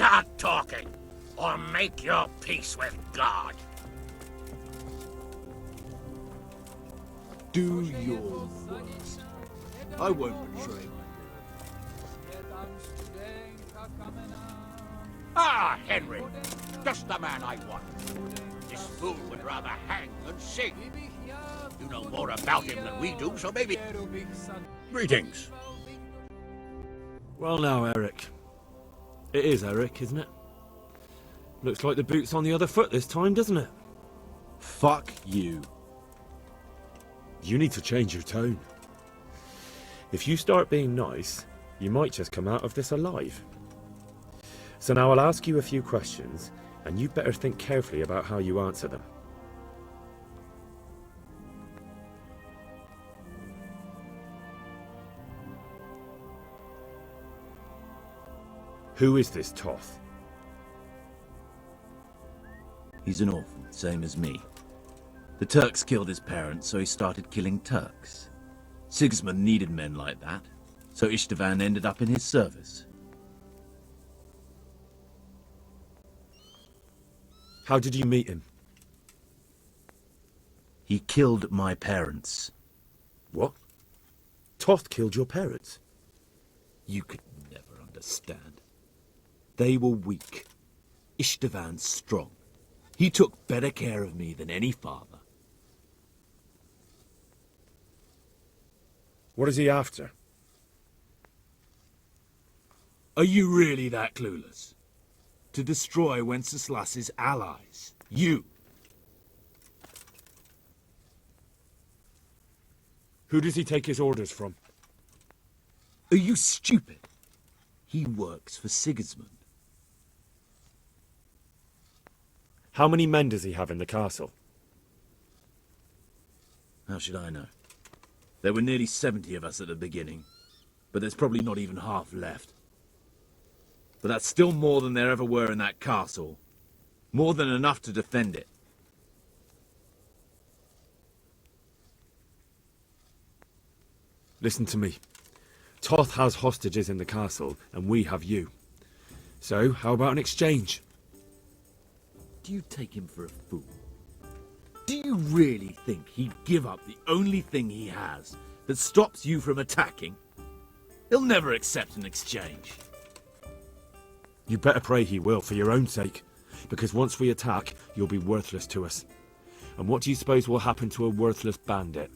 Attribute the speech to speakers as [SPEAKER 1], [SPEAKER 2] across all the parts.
[SPEAKER 1] Start talking, or make your peace with God.
[SPEAKER 2] Do your worst. I won't betray my
[SPEAKER 1] Ah, Henry! Just the man I want. This fool would rather hang than sing. You know more about him than we do, so maybe... Greetings.
[SPEAKER 3] Well now, Eric. It is Eric, isn't it? Looks like the boot's on the other foot this time, doesn't it?
[SPEAKER 2] Fuck you.
[SPEAKER 3] You need to change your tone. If you start being nice, you might just come out of this alive. So now I'll ask you a few questions, and you better think carefully about how you answer them. Who is this Toth?
[SPEAKER 4] He's an orphan, same as me. The Turks killed his parents, so he started killing Turks. Sigismund needed men like that, so Istvan ended up in his service.
[SPEAKER 3] How did you meet him?
[SPEAKER 4] He killed my parents.
[SPEAKER 3] What? Toth killed your parents?
[SPEAKER 4] You could never understand. They were weak. Istvan strong. He took better care of me than any father.
[SPEAKER 3] What is he after?
[SPEAKER 4] Are you really that clueless? To destroy Wenceslas's allies. You.
[SPEAKER 3] Who does he take his orders from?
[SPEAKER 4] Are you stupid? He works for Sigismund.
[SPEAKER 3] How many men does he have in the castle?
[SPEAKER 4] How should I know? There were nearly 70 of us at the beginning, but there's probably not even half left. But that's still more than there ever were in that castle. More than enough to defend it.
[SPEAKER 3] Listen to me. Toth has hostages in the castle, and we have you. So, how about an exchange?
[SPEAKER 4] Do you take him for a fool? Do you really think he'd give up the only thing he has that stops you from attacking? He'll never accept an exchange.
[SPEAKER 3] You better pray he will, for your own sake. Because once we attack, you'll be worthless to us. And what do you suppose will happen to a worthless bandit?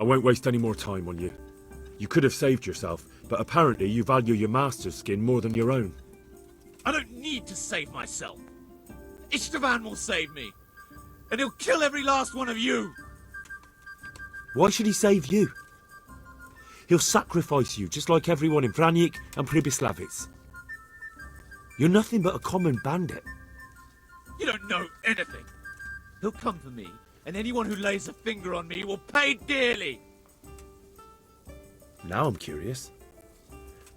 [SPEAKER 3] I won't waste any more time on you. You could have saved yourself, but apparently you value your master's skin more than your own.
[SPEAKER 4] I don't need to save myself. Istvan will save me. And he'll kill every last one of you.
[SPEAKER 3] Why should he save you? He'll sacrifice you, just like everyone in Vranic and Pribyslavitz. You're nothing but a common bandit.
[SPEAKER 4] You don't know anything. He'll come for me, and anyone who lays a finger on me will pay dearly.
[SPEAKER 3] Now I'm curious.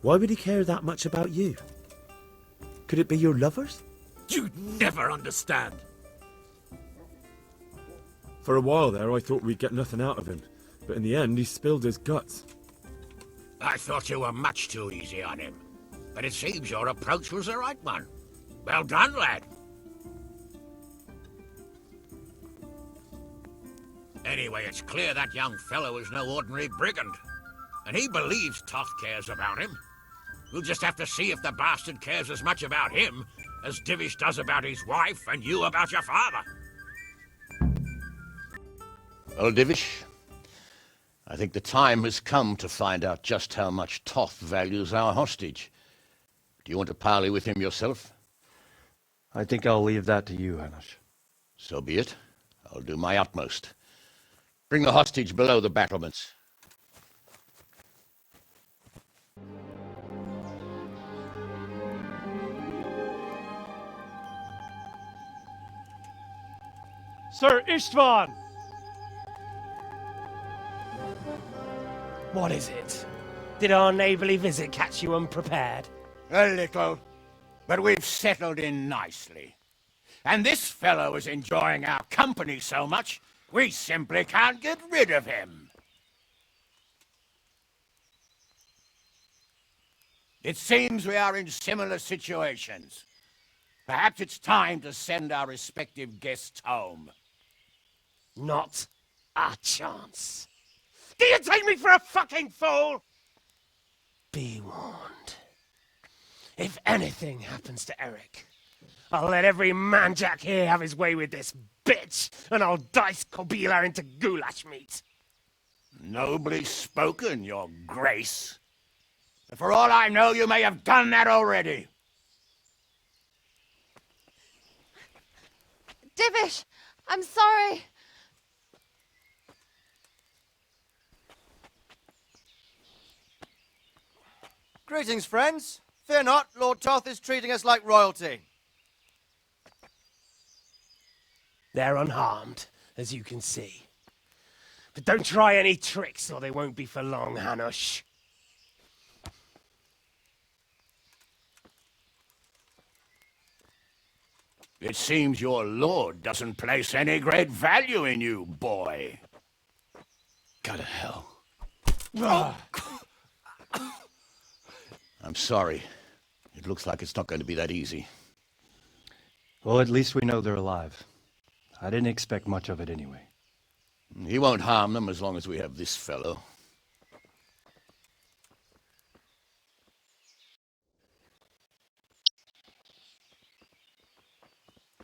[SPEAKER 3] Why would he care that much about you? Could it be your lovers?
[SPEAKER 4] You'd never understand.
[SPEAKER 3] For a while there, I thought we'd get nothing out of him. But in the end, he spilled his guts.
[SPEAKER 1] I thought you were much too easy on him. But it seems your approach was the right one. Well done, lad. Anyway, it's clear that young fellow is no ordinary brigand. And he believes Toth cares about him. We'll just have to see if the bastard cares as much about him as Divish does about his wife and you about your father.
[SPEAKER 5] Well, Divish, I think the time has come to find out just how much Toth values our hostage. Do you want to parley with him yourself?
[SPEAKER 6] I think I'll leave that to you, Hanush.
[SPEAKER 5] So be it. I'll do my utmost. Bring the hostage below the battlements.
[SPEAKER 7] Sir Istvan!
[SPEAKER 8] What is it? Did our neighbourly visit catch you unprepared?
[SPEAKER 1] A little, but we've settled in nicely. And this fellow is enjoying our company so much, we simply can't get rid of him.
[SPEAKER 5] It seems we are in similar situations. Perhaps it's time to send our respective guests home.
[SPEAKER 8] Not a chance. Do you take me for a fucking fool? Be warned. If anything happens to Eric, I'll let every manjack here have his way with this bitch, and I'll dice Kobyla into goulash meat.
[SPEAKER 5] Nobly spoken, your grace. For all I know, you may have done that already.
[SPEAKER 9] Divish, I'm sorry.
[SPEAKER 10] Greetings, friends. Fear not, Lord Toth is treating us like royalty.
[SPEAKER 8] They're unharmed, as you can see. But don't try any tricks, or they won't be for long, Hanush.
[SPEAKER 5] It seems your lord doesn't place any great value in you, boy.
[SPEAKER 6] Go to hell.
[SPEAKER 5] I'm sorry. It looks like it's not going to be that easy.
[SPEAKER 6] Well, at least we know they're alive. I didn't expect much of it anyway.
[SPEAKER 5] He won't harm them as long as we have this fellow.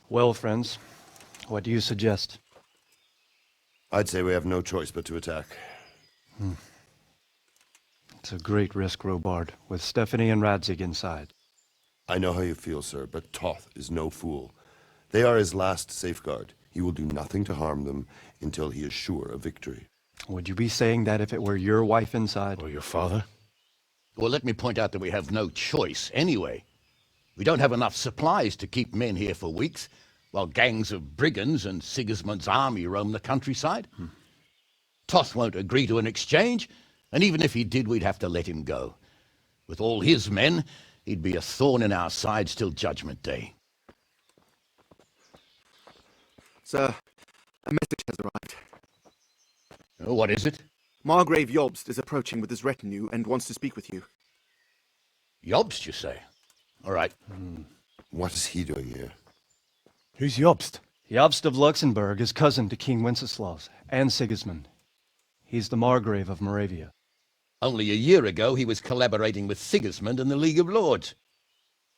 [SPEAKER 6] Well, friends, what do you suggest?
[SPEAKER 11] I'd say we have no choice but to attack.
[SPEAKER 6] It's a great risk, Robard, with Stephanie and Radzig inside.
[SPEAKER 11] I know how you feel, sir, but Toth is no fool. They are his last safeguard. He will do nothing to harm them until he is sure of victory.
[SPEAKER 6] Would you be saying that if it were your wife inside?
[SPEAKER 3] Or your father?
[SPEAKER 5] Well, let me point out that we have no choice anyway. We don't have enough supplies to keep men here for weeks, while gangs of brigands and Sigismund's army roam the countryside. Toth won't agree to an exchange, and even if he did, we'd have to let him go. With all his men, he'd be a thorn in our sides till Judgment Day.
[SPEAKER 2] Sir, a message has arrived.
[SPEAKER 5] Oh, what is it?
[SPEAKER 2] Margrave Jobst is approaching with his retinue and wants to speak with you.
[SPEAKER 5] Jobst, you say? All right.
[SPEAKER 11] What is he doing here?
[SPEAKER 3] Who's Jobst?
[SPEAKER 6] Jobst of Luxembourg is cousin to King Wenceslaus and Sigismund. He's the Margrave of Moravia.
[SPEAKER 5] Only a year ago, he was collaborating with Sigismund and the League of Lords.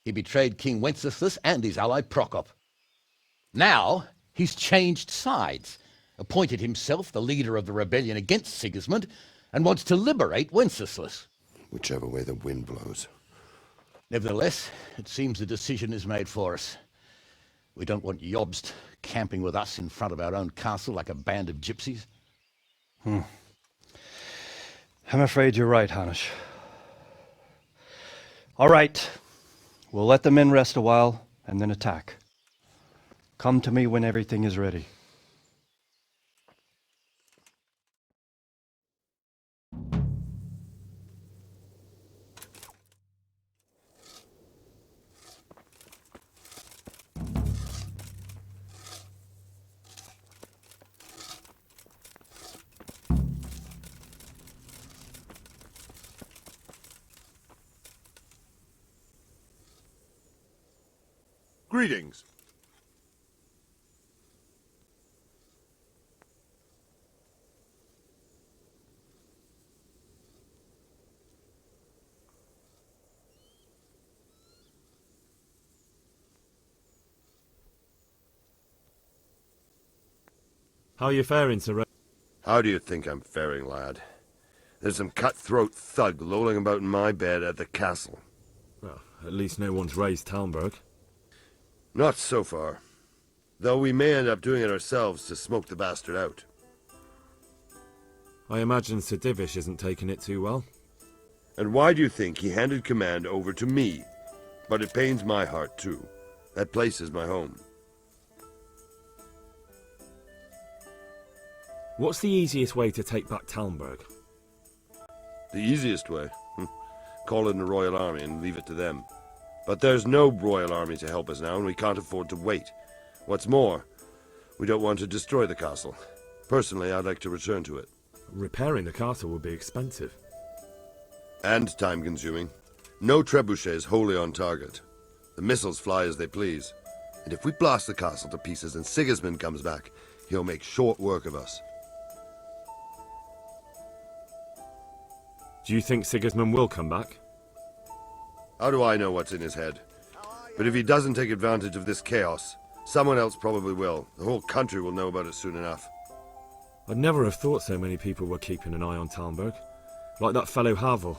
[SPEAKER 5] He betrayed King Wenceslaus and his ally Prokop. Now, he's changed sides, appointed himself the leader of the rebellion against Sigismund, and wants to liberate Wenceslaus.
[SPEAKER 11] Whichever way the wind blows.
[SPEAKER 5] Nevertheless, it seems the decision is made for us. We don't want Jobst camping with us in front of our own castle like a band of gypsies.
[SPEAKER 6] I'm afraid you're right, Hanush. All right. We'll let the men rest a while, and then attack. Come to me when everything is ready.
[SPEAKER 11] Greetings.
[SPEAKER 3] How are you faring, Sir?
[SPEAKER 11] How do you think I'm faring, lad? There's some cutthroat thug lolling about in my bed at the castle.
[SPEAKER 3] Well, at least no one's raised Talmberg.
[SPEAKER 11] Not so far. Though we may end up doing it ourselves to smoke the bastard out.
[SPEAKER 3] I imagine Sir Divish isn't taking it too well.
[SPEAKER 11] And why do you think he handed command over to me? But it pains my heart, too. That place is my home.
[SPEAKER 3] What's the easiest way to take back Talmberg?
[SPEAKER 11] The easiest way? Call in the Royal Army and leave it to them. But there's no Royal Army to help us now, and we can't afford to wait. What's more, we don't want to destroy the castle. Personally, I'd like to return to it.
[SPEAKER 3] Repairing the castle would be expensive.
[SPEAKER 11] And time-consuming. No trebuchet is wholly on target. The missiles fly as they please. And if we blast the castle to pieces and Sigismund comes back, he'll make short work of us.
[SPEAKER 3] Do you think Sigismund will come back?
[SPEAKER 11] How do I know what's in his head? But if he doesn't take advantage of this chaos, someone else probably will. The whole country will know about it soon enough.
[SPEAKER 3] I'd never have thought so many people were keeping an eye on Talmberg. Like that fellow Havel.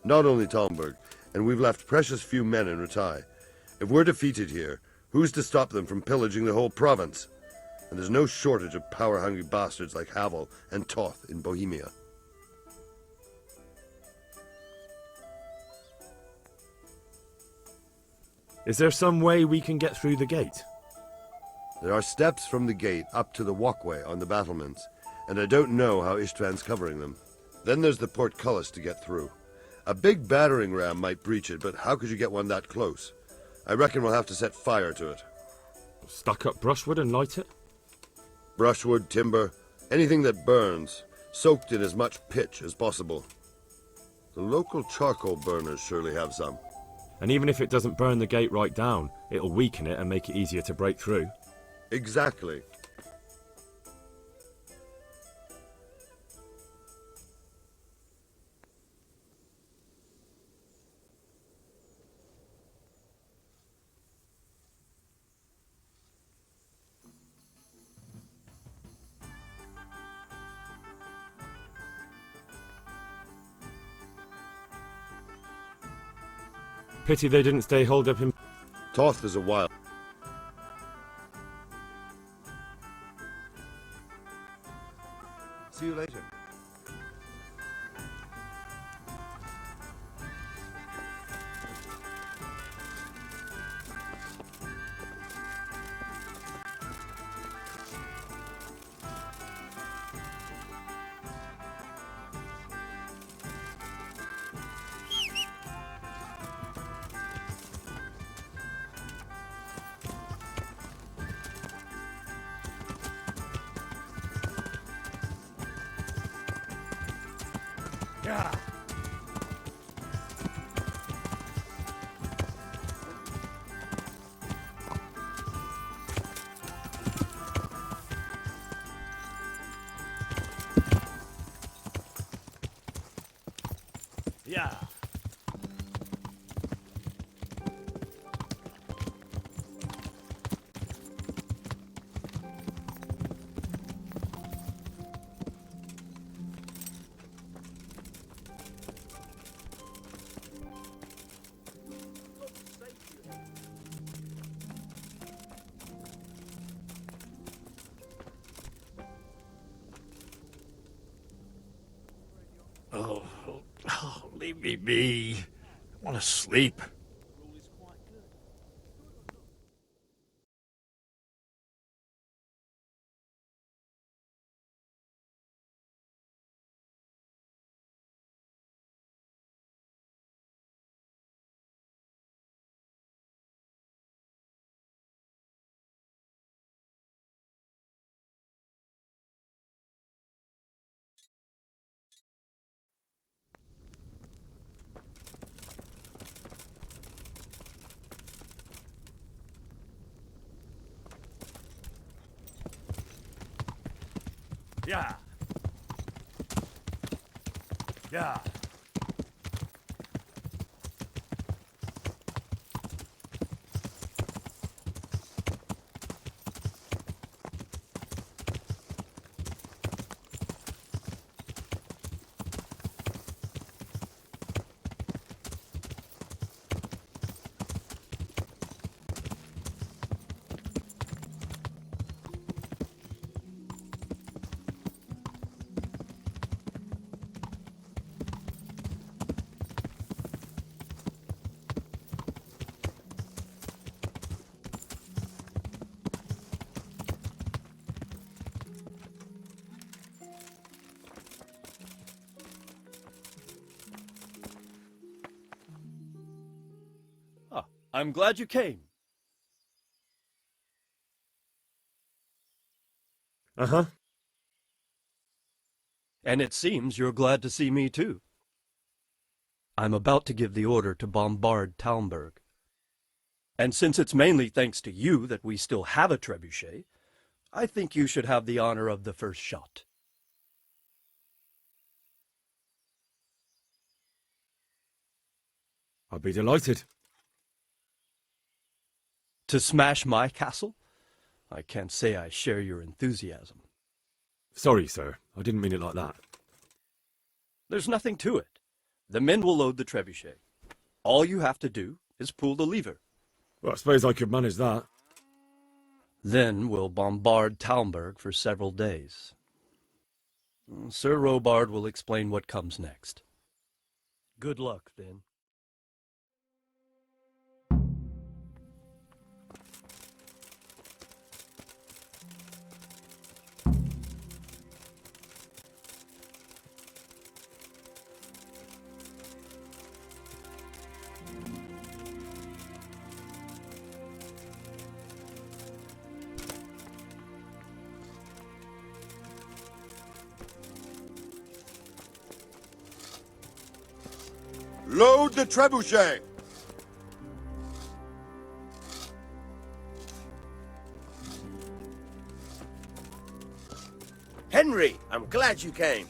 [SPEAKER 11] Not only Talmberg, and we've left precious few men in Ratai. If we're defeated here, who's to stop them from pillaging the whole province? And there's no shortage of power-hungry bastards like Havel and Toth in Bohemia.
[SPEAKER 3] Is there some way we can get through the gate?
[SPEAKER 11] There are steps from the gate up to the walkway on the battlements, and I don't know how Istvan's covering them. Then there's the portcullis to get through. A big battering ram might breach it, but how could you get one that close? I reckon we'll have to set fire to it.
[SPEAKER 3] Stuck up brushwood and light it?
[SPEAKER 11] Brushwood, timber, anything that burns, soaked in as much pitch as possible. The local charcoal burners surely have some.
[SPEAKER 3] And even if it doesn't burn the gate right down, it'll weaken it and make it easier to break through.
[SPEAKER 11] Exactly.
[SPEAKER 3] Pity they didn't stay holed up in...
[SPEAKER 11] Toth is a wild...
[SPEAKER 10] See you later.
[SPEAKER 8] Yeah. Yeah.
[SPEAKER 4] Leave me be. I want to sleep.
[SPEAKER 8] Yeah. Yeah.
[SPEAKER 6] I'm glad you came.
[SPEAKER 3] Uh-huh.
[SPEAKER 6] And it seems you're glad to see me too. I'm about to give the order to bombard Talmberg. And since it's mainly thanks to you that we still have a trebuchet, I think you should have the honor of the first shot.
[SPEAKER 3] I'll be delighted.
[SPEAKER 6] To smash my castle? I can't say I share your enthusiasm.
[SPEAKER 3] Sorry, sir. I didn't mean it like that.
[SPEAKER 6] There's nothing to it. The men will load the trebuchet. All you have to do is pull the lever.
[SPEAKER 3] Well, I suppose I could manage that.
[SPEAKER 6] Then we'll bombard Talmberg for several days. Sir Robard will explain what comes next. Good luck, then.
[SPEAKER 11] Load the trebuchet!
[SPEAKER 8] Henry, I'm glad you came.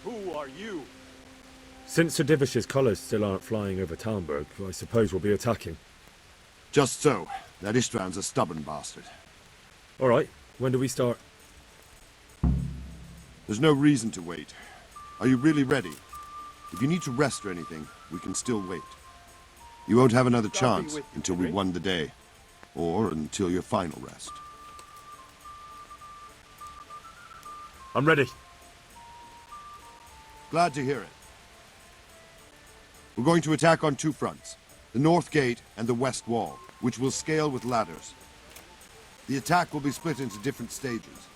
[SPEAKER 7] Who are you?
[SPEAKER 3] Since Sir Divish's colours still aren't flying over Talmberg, I suppose we'll be attacking.
[SPEAKER 11] Just so. That István's a stubborn bastard.
[SPEAKER 3] All right. When do we start?
[SPEAKER 11] There's no reason to wait. Are you really ready? If you need to rest or anything, we can still wait. You won't have another chance until we've won the day. Or until your final rest.
[SPEAKER 3] I'm ready.
[SPEAKER 11] Glad to hear it. We're going to attack on two fronts. The north gate and the west wall, which will scale with ladders. The attack will be split into different stages.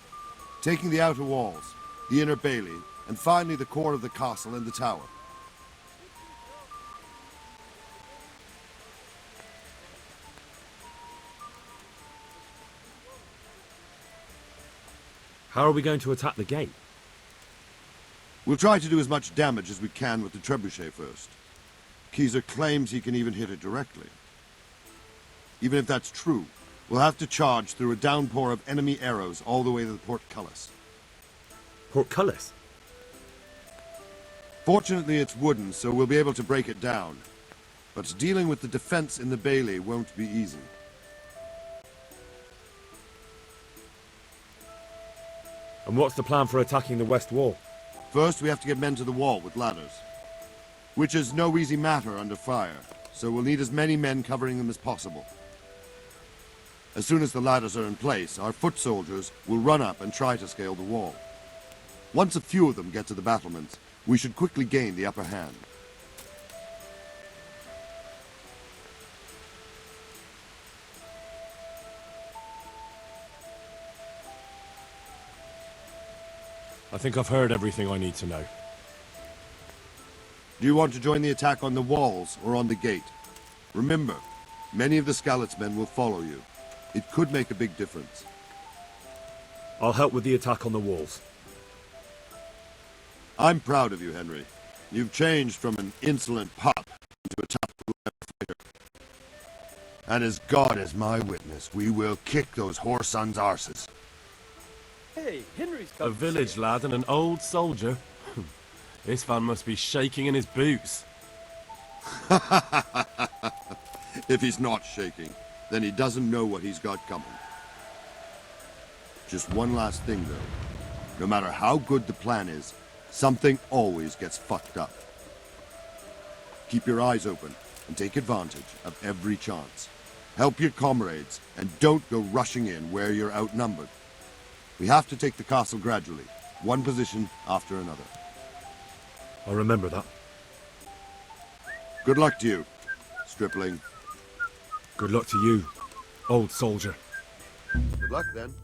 [SPEAKER 11] Taking the outer walls, the inner bailey, and finally the core of the castle and the tower.
[SPEAKER 3] How are we going to attack the gate?
[SPEAKER 11] We'll try to do as much damage as we can with the trebuchet first. Keyser claims he can even hit it directly. Even if that's true, we'll have to charge through a downpour of enemy arrows all the way to the portcullis.
[SPEAKER 3] Portcullis?
[SPEAKER 11] Fortunately, it's wooden, so we'll be able to break it down. But dealing with the defense in the bailey won't be easy.
[SPEAKER 3] And what's the plan for attacking the west wall?
[SPEAKER 11] First, we have to get men to the wall with ladders. Which is no easy matter under fire, so we'll need as many men covering them as possible. As soon as the ladders are in place, our foot soldiers will run up and try to scale the wall. Once a few of them get to the battlements, we should quickly gain the upper hand.
[SPEAKER 3] I think I've heard everything I need to know.
[SPEAKER 11] Do you want to join the attack on the walls or on the gate? Remember, many of the Skalitz men will follow you. It could make a big difference.
[SPEAKER 3] I'll help with the attack on the walls.
[SPEAKER 11] I'm proud of you, Henry. You've changed from an insolent pup into a tough fighter. And as God is my witness, we will kick those whoresons' arses.
[SPEAKER 6] Hey, Henry's
[SPEAKER 8] A
[SPEAKER 6] come.
[SPEAKER 8] village lad and an old soldier. This fan must be shaking in his boots.
[SPEAKER 11] If he's not shaking, then he doesn't know what he's got coming. Just one last thing, though. No matter how good the plan is, something always gets fucked up. Keep your eyes open and take advantage of every chance. Help your comrades and don't go rushing in where you're outnumbered. We have to take the castle gradually, one position after another.
[SPEAKER 3] I'll remember that.
[SPEAKER 11] Good luck to you, stripling.
[SPEAKER 3] Good luck to you, old soldier.
[SPEAKER 11] Good luck, then.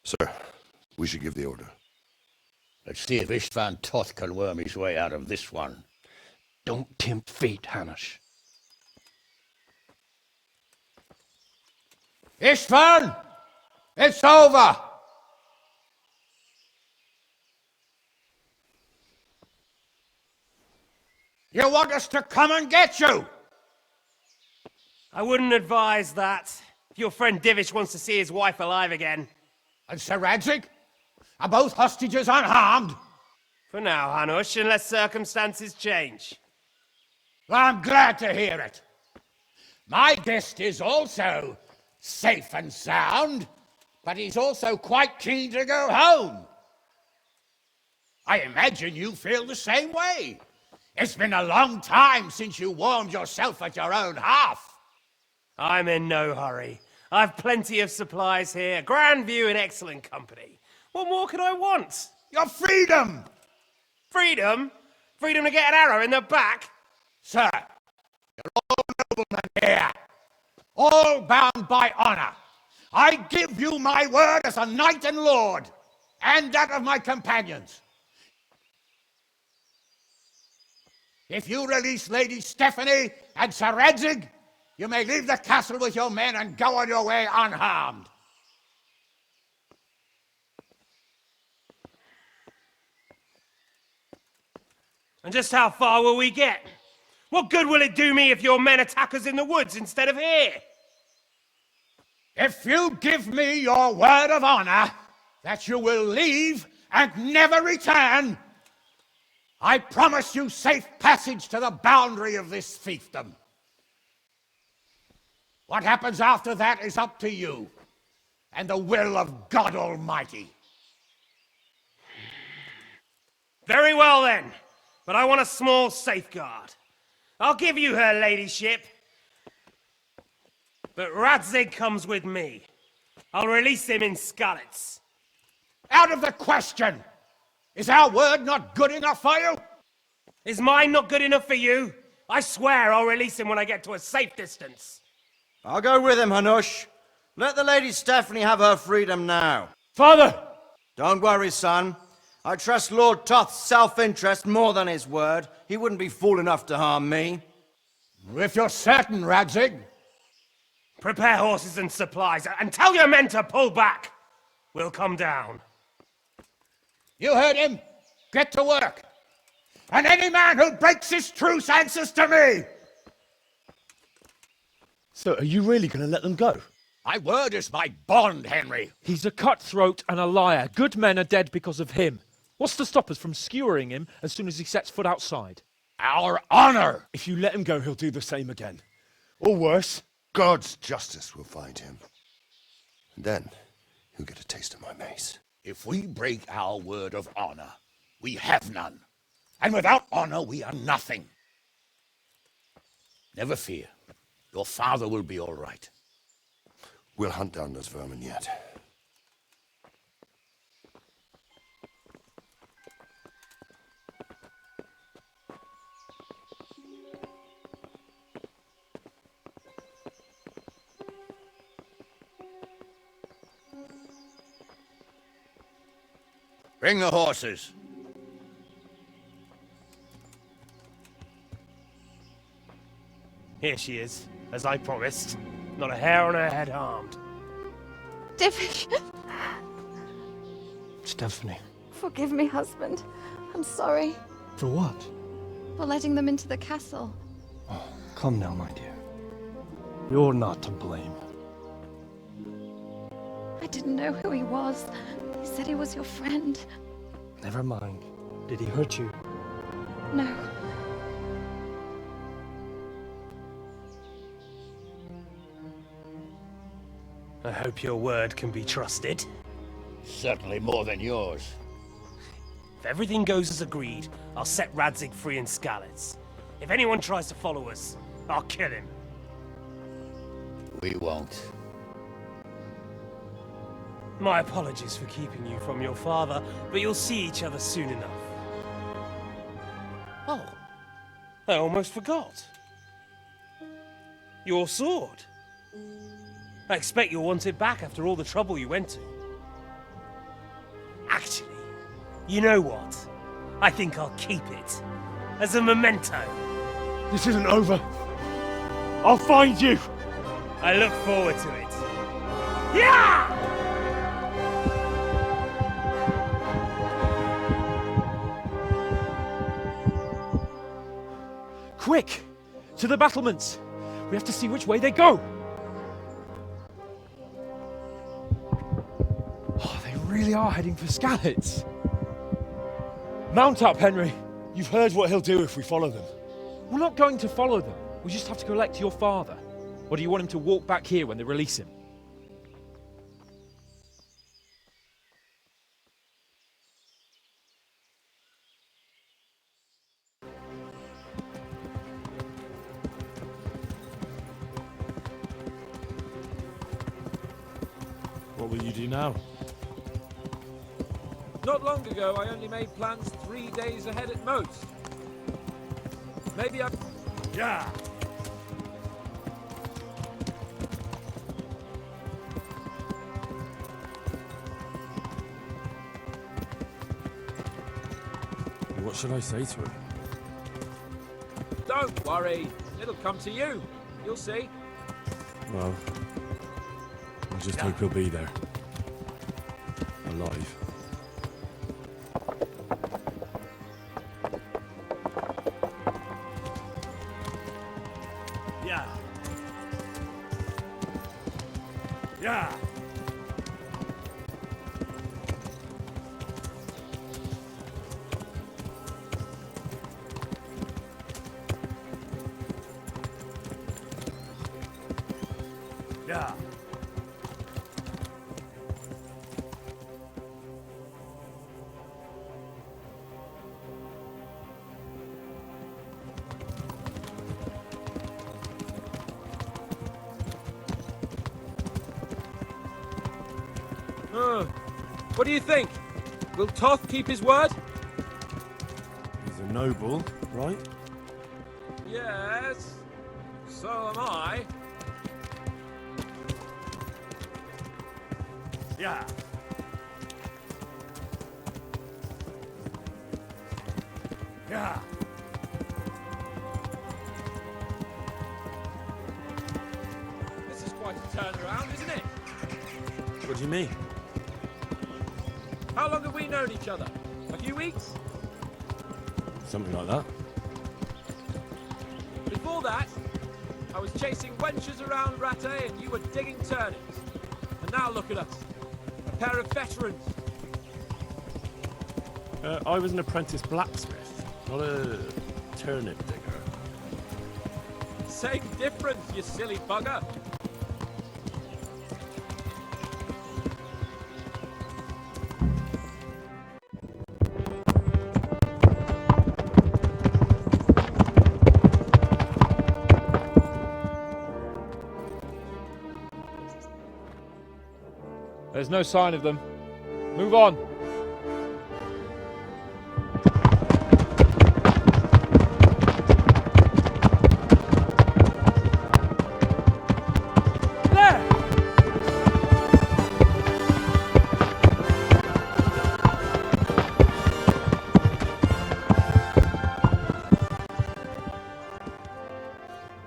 [SPEAKER 11] Sir, we should give the order.
[SPEAKER 5] Let's see if Istvan Toth can worm his way out of this one.
[SPEAKER 8] Don't tempt fate, Hanush.
[SPEAKER 1] Istvan! It's over! You want us to come and get you?
[SPEAKER 8] I wouldn't advise that. If your friend Divish wants to see his wife alive again.
[SPEAKER 1] And Sir Radzig? Are both hostages unharmed?
[SPEAKER 8] For now, Hanush, unless circumstances change.
[SPEAKER 1] Well, I'm glad to hear it. My guest is also safe and sound, but he's also quite keen to go home. I imagine you feel the same way. It's been a long time since you warmed yourself at your own hearth.
[SPEAKER 8] I'm in no hurry. I've plenty of supplies here, grand view and excellent company. What more could I want?
[SPEAKER 1] Your freedom!
[SPEAKER 8] Freedom? Freedom to get an arrow in the back?
[SPEAKER 1] Sir, you're all noblemen here, all bound by honor. I give you my word as a knight and lord, and that of my companions. If you release Lady Stephanie and Sir Radzig, you may leave the castle with your men and go on your way unharmed.
[SPEAKER 8] And just how far will we get? What good will it do me if your men attack us in the woods instead of here?
[SPEAKER 1] If you give me your word of honor that you will leave and never return, I promise you safe passage to the boundary of this fiefdom. What happens after that is up to you and the will of God Almighty.
[SPEAKER 8] Very well then, but I want a small safeguard. I'll give you her ladyship. But Radzig comes with me. I'll release him in Skalitz.
[SPEAKER 1] Out of the question! Is our word not good enough for you?
[SPEAKER 8] Is mine not good enough for you? I swear I'll release him when I get to a safe distance.
[SPEAKER 10] I'll go with him, Hanush. Let the Lady Stephanie have her freedom now.
[SPEAKER 7] Father!
[SPEAKER 10] Don't worry, son. I trust Lord Toth's self-interest more than his word. He wouldn't be fool enough to harm me.
[SPEAKER 1] If you're certain, Radzig.
[SPEAKER 8] Prepare horses and supplies, and tell your men to pull back. We'll come down.
[SPEAKER 1] You heard him. Get to work. And any man who breaks his truce answers to me.
[SPEAKER 2] So, are you really going to let them go?
[SPEAKER 1] My word is my bond, Henry.
[SPEAKER 7] He's a cutthroat and a liar. Good men are dead because of him. What's to stop us from skewering him as soon as he sets foot outside?
[SPEAKER 1] Our honor.
[SPEAKER 2] If you let him go, he'll do the same again. Or worse.
[SPEAKER 11] God's justice will find him. And then he'll get a taste of my mace.
[SPEAKER 1] If we break our word of honor, we have none. And without honor, we are nothing. Never fear. Your father will be all right.
[SPEAKER 11] We'll hunt down those vermin yet.
[SPEAKER 1] Bring the horses.
[SPEAKER 8] Here she is, as I promised. Not a hair on her head harmed.
[SPEAKER 9] Divish,
[SPEAKER 2] Stephanie.
[SPEAKER 9] forgive me, husband. I'm sorry
[SPEAKER 2] For what?
[SPEAKER 9] for letting them into the castle.
[SPEAKER 6] Come now, my dear. You're not to blame.
[SPEAKER 9] I didn't know who he was. He said he was your friend.
[SPEAKER 6] Never mind. Did he hurt you?
[SPEAKER 9] No.
[SPEAKER 8] I hope your word can be trusted.
[SPEAKER 1] Certainly more than yours.
[SPEAKER 8] If everything goes as agreed, I'll set Radzig free in Skalitz. If anyone tries to follow us, I'll kill him.
[SPEAKER 1] We won't.
[SPEAKER 8] My apologies for keeping you from your father, but you'll see each other soon enough. Oh, I almost forgot. Your sword. I expect you'll want it back after all the trouble you went to. Actually, you know what? I think I'll keep it. As a memento.
[SPEAKER 2] This isn't over. I'll find you.
[SPEAKER 8] I look forward to it. Yeah!
[SPEAKER 7] Quick! To the battlements! We have to see which way they go! Oh, they really are heading for Skalitz. Mount up, Henry.
[SPEAKER 2] You've heard what he'll do if we follow them.
[SPEAKER 7] We're not going to follow them. We just have to collect your father. Or do you want him to walk back here when they release him?
[SPEAKER 3] What will you do now?
[SPEAKER 12] Not long ago, I only made plans 3 days ahead at most. Maybe I...
[SPEAKER 8] Yeah!
[SPEAKER 3] What should I say to her?
[SPEAKER 12] Don't worry. It'll come to you. You'll see.
[SPEAKER 3] Well, I just hope he'll be there. Alive.
[SPEAKER 8] Yeah! Yeah! Yeah!
[SPEAKER 12] What do you think? Will Toth keep his word?
[SPEAKER 3] He's a noble, right?
[SPEAKER 12] Yes. So am I.
[SPEAKER 8] Yeah. Yeah.
[SPEAKER 12] This is quite a turnaround, isn't it?
[SPEAKER 3] What do you mean?
[SPEAKER 12] How long have we known each other? A few weeks?
[SPEAKER 3] Something like that.
[SPEAKER 12] Before that, I was chasing wenches around Rattay and you were digging turnips. And now look at us. A pair of veterans.
[SPEAKER 3] I was an apprentice blacksmith, not a turnip digger.
[SPEAKER 12] Same difference, you silly bugger.
[SPEAKER 7] There's no sign of them. Move on. There!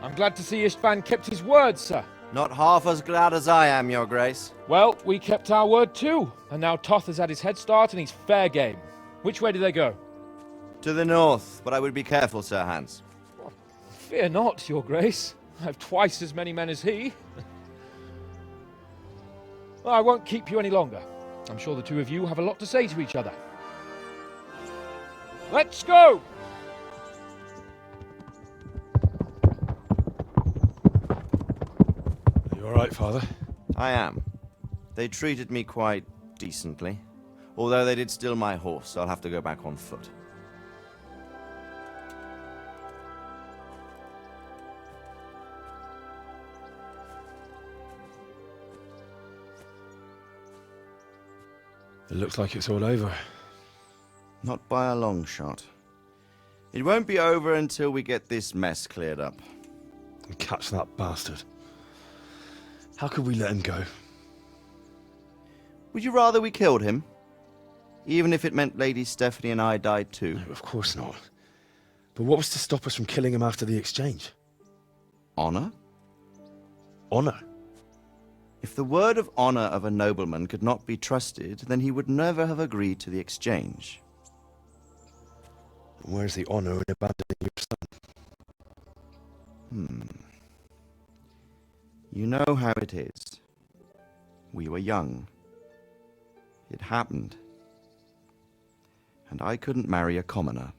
[SPEAKER 7] I'm glad to see Istvan kept his word, sir.
[SPEAKER 10] Not half as glad as I am, Your Grace.
[SPEAKER 7] Well, we kept our word too, and now Toth has had his head start and he's fair game. Which way do they go?
[SPEAKER 10] To the north, but I would be careful, Sir Hans.
[SPEAKER 7] Fear not, Your Grace. I have twice as many men as he. Well, I won't keep you any longer. I'm sure the two of you have a lot to say to each other. Let's go!
[SPEAKER 3] You alright, Father?
[SPEAKER 10] I am. They treated me quite decently. Although they did steal my horse, so I'll have to go back on foot.
[SPEAKER 3] It looks like it's all over.
[SPEAKER 10] Not by a long shot. It won't be over until we get this mess cleared up.
[SPEAKER 3] And catch that bastard. How could we let him go?
[SPEAKER 10] Would you rather we killed him? Even if it meant Lady Stephanie and I died too?
[SPEAKER 3] No, of course not. But what was to stop us from killing him after the exchange?
[SPEAKER 10] Honor?
[SPEAKER 3] Honor?
[SPEAKER 10] If the word of honor of a nobleman could not be trusted, then he would never have agreed to the exchange.
[SPEAKER 3] Where's the honor in abandoning your son?
[SPEAKER 10] You know how it is. We were young. It happened. And I couldn't marry a commoner.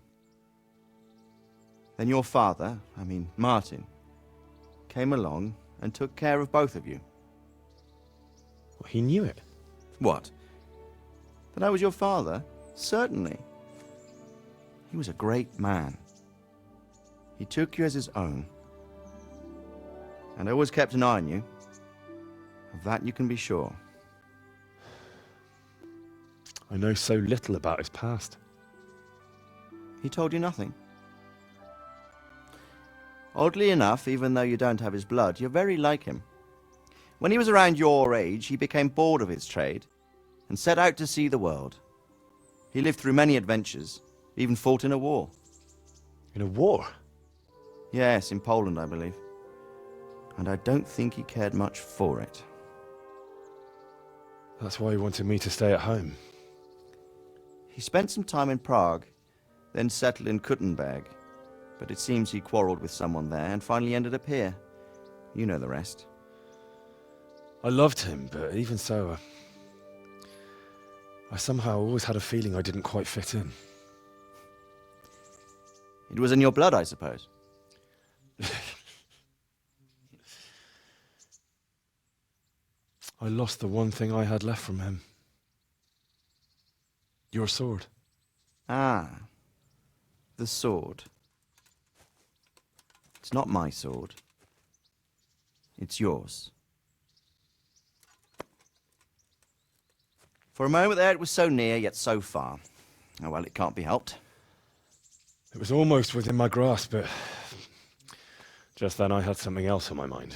[SPEAKER 10] Then your father, Martin, came along and took care of both of you.
[SPEAKER 3] Well, he knew it.
[SPEAKER 10] What? That I was your father? Certainly. He was a great man. He took you as his own. And always kept an eye on you. Of that you can be sure.
[SPEAKER 3] I know so little about his past.
[SPEAKER 10] He told you nothing? Oddly enough, even though you don't have his blood, you're very like him. When he was around your age, he became bored of his trade and set out to see the world. He lived through many adventures, even fought in a war.
[SPEAKER 3] In a war?
[SPEAKER 10] Yes, in Poland, I believe. And I don't think he cared much for it.
[SPEAKER 3] That's why he wanted me to stay at home.
[SPEAKER 10] He spent some time in Prague, then settled in Kuttenberg. But it seems he quarreled with someone there and finally ended up here. You know the rest.
[SPEAKER 3] I loved him, but even so, I somehow always had a feeling I didn't quite fit in.
[SPEAKER 10] It was in your blood, I suppose.
[SPEAKER 3] I lost the one thing I had left from him. Your sword.
[SPEAKER 10] Ah, the sword. It's not my sword. It's yours. For a moment there it was so near, yet so far. Oh well, it can't be helped.
[SPEAKER 3] It was almost within my grasp, but just then I had something else on my mind.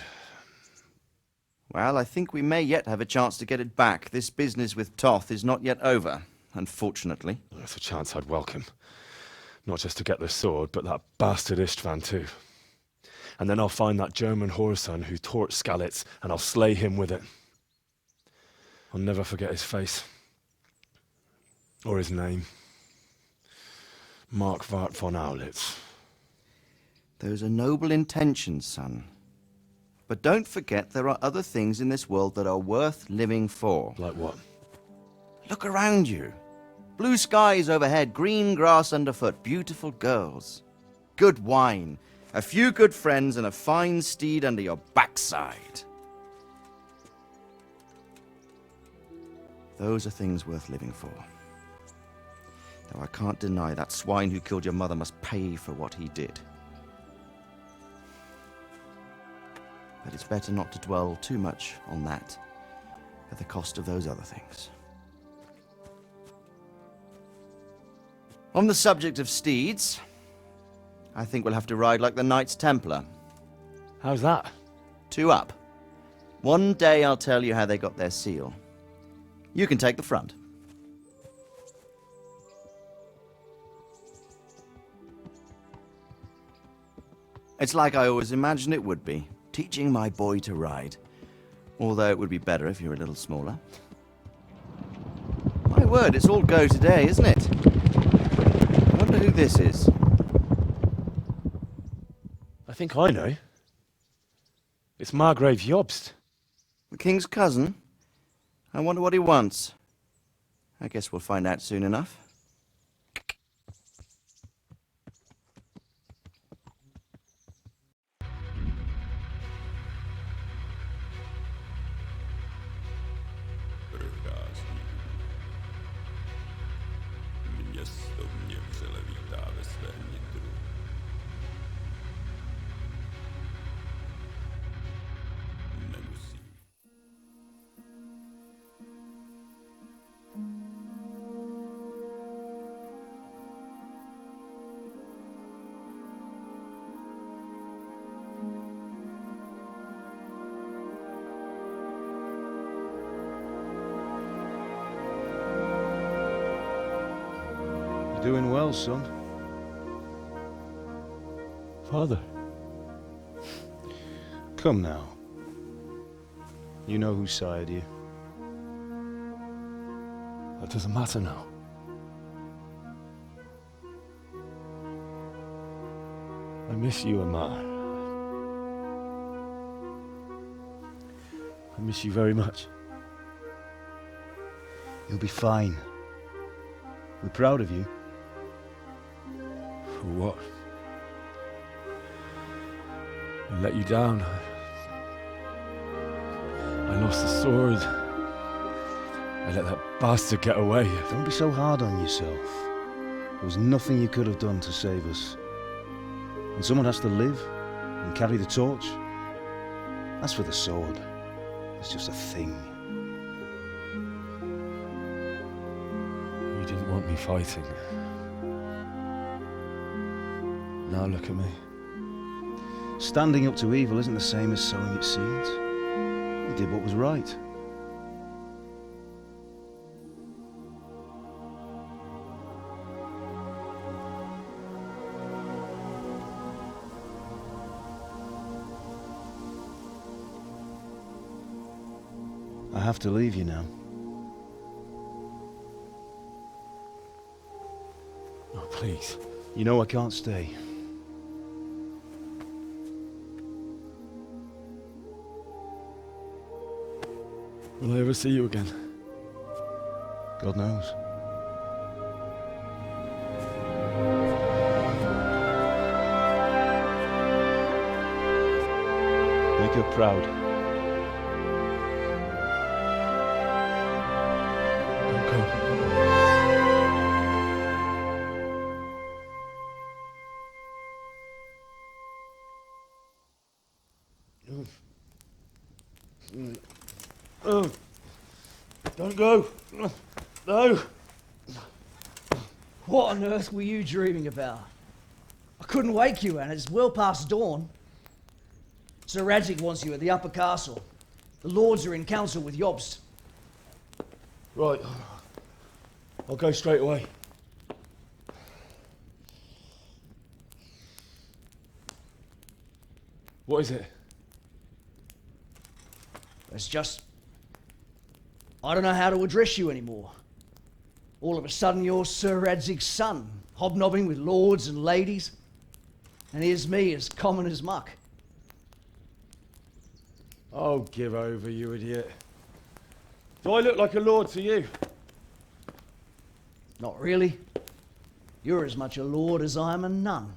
[SPEAKER 10] Well, I think we may yet have a chance to get it back. This business with Toth is not yet over, unfortunately.
[SPEAKER 3] That's a chance I'd welcome. Not just to get the sword, but that bastard Istvan too. And then I'll find that German whoreson who torched Skalitz, and I'll slay him with it. I'll never forget his face. Or his name. Markwart von Aulitz.
[SPEAKER 10] Those are noble intentions, son. But don't forget there are other things in this world that are worth living for.
[SPEAKER 3] Like what?
[SPEAKER 10] Look around you. Blue skies overhead, green grass underfoot, beautiful girls. Good wine, a few good friends, and a fine steed under your backside. Those are things worth living for. Though I can't deny that swine who killed your mother must pay for what he did. But it's better not to dwell too much on that at the cost of those other things. On the subject of steeds, I think we'll have to ride like the Knights Templar.
[SPEAKER 3] How's that?
[SPEAKER 10] 2 up. One day I'll tell you how they got their seal. You can take the front. It's like I always imagined it would be, teaching my boy to ride. Although it would be better if you were a little smaller. My word, it's all go today, isn't it? I wonder who this is.
[SPEAKER 3] I think I know. It's Margrave Jobst.
[SPEAKER 10] The king's cousin? I wonder what he wants. I guess we'll find out soon enough.
[SPEAKER 2] Doing well, son.
[SPEAKER 3] Father.
[SPEAKER 2] Come now. You know who sired you.
[SPEAKER 3] That doesn't matter now. I miss you, Amar. I miss you very much.
[SPEAKER 2] You'll be fine. We're proud of you.
[SPEAKER 3] For what? I let you down. I lost the sword. I let that bastard get away.
[SPEAKER 2] Don't be so hard on yourself. There was nothing you could have done to save us. And someone has to live and carry the torch. As for the sword, it's just a thing.
[SPEAKER 3] You didn't want me fighting. Now look at me.
[SPEAKER 2] Standing up to evil isn't the same as sowing its seeds. You did what was right. I have to leave you now.
[SPEAKER 3] Oh, please.
[SPEAKER 2] You know I can't stay.
[SPEAKER 3] Will I ever see you again?
[SPEAKER 2] God knows. Make her proud.
[SPEAKER 3] Don't go.
[SPEAKER 2] Don't go. No.
[SPEAKER 13] What on earth were you dreaming about? I couldn't wake you, and it's well past dawn. Sir Radzig wants you at the upper castle. The lords are in council with Jobst.
[SPEAKER 2] Right. I'll go straight away. What is it?
[SPEAKER 13] It's just... I don't know how to address you anymore. All of a sudden you're Sir Radzig's son, hobnobbing with lords and ladies. And here's me, as common as muck.
[SPEAKER 2] Oh, give over, you idiot. Do I look like a lord to you?
[SPEAKER 13] Not really. You're as much a lord as I am a nun.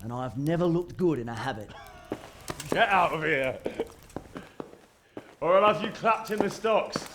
[SPEAKER 13] And I've never looked good in a habit.
[SPEAKER 2] Get out of here! Or I'll have you clapped in the stocks.